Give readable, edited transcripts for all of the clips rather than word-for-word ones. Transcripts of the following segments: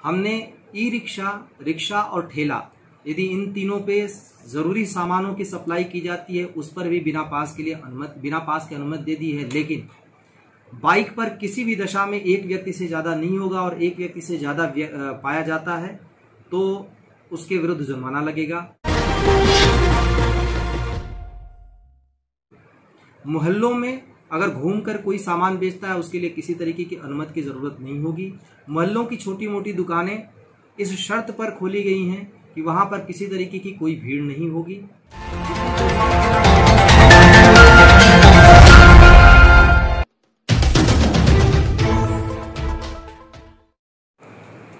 हमने e rickshaw, rickshaw और ठेला, यदि इन तीनों पे जरूरी सामानों की सप्लाई की जाती है उस पर भी बिना पास के अनुमति दे दी है। लेकिन बाइक पर किसी भी दशा में एक व्यक्ति से ज्यादा नहीं होगा और एक व्यक्ति से ज्यादा पाया जाता है तो उसके विरुद्ध जुर्माना लगेगा। मोहल्लों में अगर घूमकर कोई सामान बेचता है उसके लिए किसी तरीके की अनुमति की जरूरत नहीं होगी। मोहल्लों की छोटी मोटी दुकानें इस शर्त पर खोली गई हैं कि वहां पर किसी तरीके की कोई भीड़ नहीं होगी।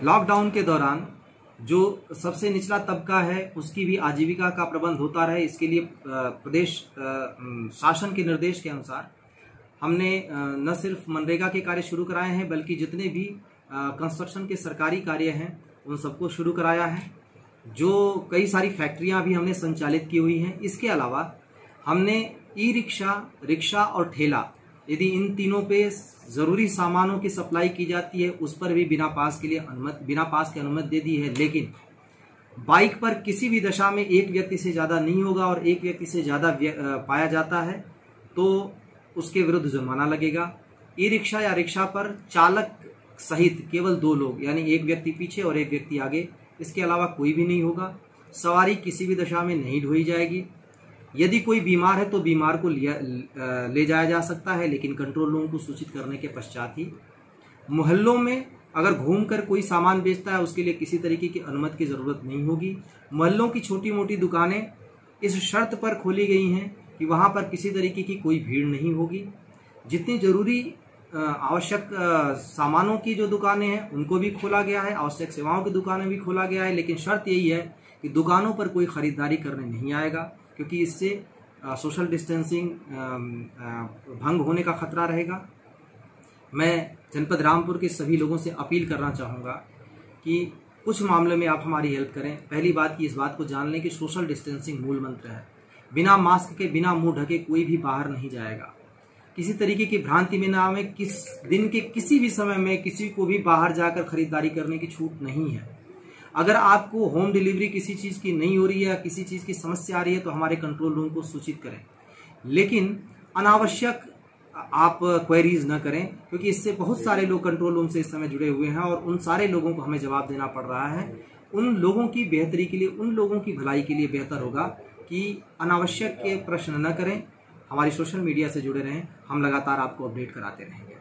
लॉकडाउन के दौरान जो सबसे निचला तबका है उसकी भी आजीविका का प्रबंध होता रहे, इसके लिए प्रदेश शासन के निर्देश के अनुसार हमने न सिर्फ मनरेगा के कार्य शुरू कराए हैं बल्कि जितने भी कंस्ट्रक्शन के सरकारी कार्य हैं उन सबको शुरू कराया है। जो कई सारी फैक्ट्रियां भी हमने संचालित की हुई हैं। इसके अलावा हमने ई रिक्शा, रिक्शा और ठेला, यदि इन तीनों पे जरूरी सामानों की सप्लाई की जाती है उस पर भी बिना पास के अनुमति दे दी है। लेकिन बाइक पर किसी भी दशा में एक व्यक्ति से ज्यादा नहीं होगा और एक व्यक्ति से ज्यादा पाया जाता है तो उसके विरुद्ध जुर्माना लगेगा। ई रिक्शा या रिक्शा पर चालक सहित केवल 2 लोग, यानी एक व्यक्ति पीछे और एक व्यक्ति आगे, इसके अलावा कोई भी नहीं होगा। सवारी किसी भी दशा में नहीं ढोई जाएगी। यदि कोई बीमार है तो बीमार को ले जाया जा सकता है, लेकिन कंट्रोल रूम को सूचित करने के पश्चात ही। मोहल्लों में अगर घूमकर कोई सामान बेचता है उसके लिए किसी तरीके की अनुमति की जरूरत नहीं होगी। मोहल्लों की छोटी मोटी दुकानें इस शर्त पर खोली गई हैं कि वहां पर किसी तरीके की कोई भीड़ नहीं होगी। जितनी जरूरी आवश्यक सामानों की जो दुकानें हैं उनको भी खोला गया है, आवश्यक सेवाओं की दुकानें भी खोला गया है, लेकिन शर्त यही है कि दुकानों पर कोई खरीदारी करने नहीं आएगा, क्योंकि इससे सोशल डिस्टेंसिंग भंग होने का खतरा रहेगा। मैं जनपद रामपुर के सभी लोगों से अपील करना चाहूँगा कि कुछ मामलों में आप हमारी हेल्प करें। पहली बात की इस बात को जान लें कि सोशल डिस्टेंसिंग मूल मंत्र है। बिना मास्क के, बिना मुंह ढके कोई भी बाहर नहीं जाएगा। किसी तरीके की भ्रांति में ना आवे। दिन के किसी भी समय में किसी को भी बाहर जाकर खरीदारी करने की छूट नहीं है। अगर आपको होम डिलीवरी किसी चीज़ की नहीं हो रही है या किसी चीज़ की समस्या आ रही है तो हमारे कंट्रोल रूम को सूचित करें, लेकिन अनावश्यक आप क्वेरीज न करें, क्योंकि इससे बहुत सारे लोग कंट्रोल रूम से इस समय जुड़े हुए हैं और उन सारे लोगों को हमें जवाब देना पड़ रहा है। उन लोगों की बेहतरी के लिए, उन लोगों की भलाई के लिए बेहतर होगा कि अनावश्यक के प्रश्न न करें। हमारी सोशल मीडिया से जुड़े रहें, हम लगातार आपको अपडेट कराते रहेंगे।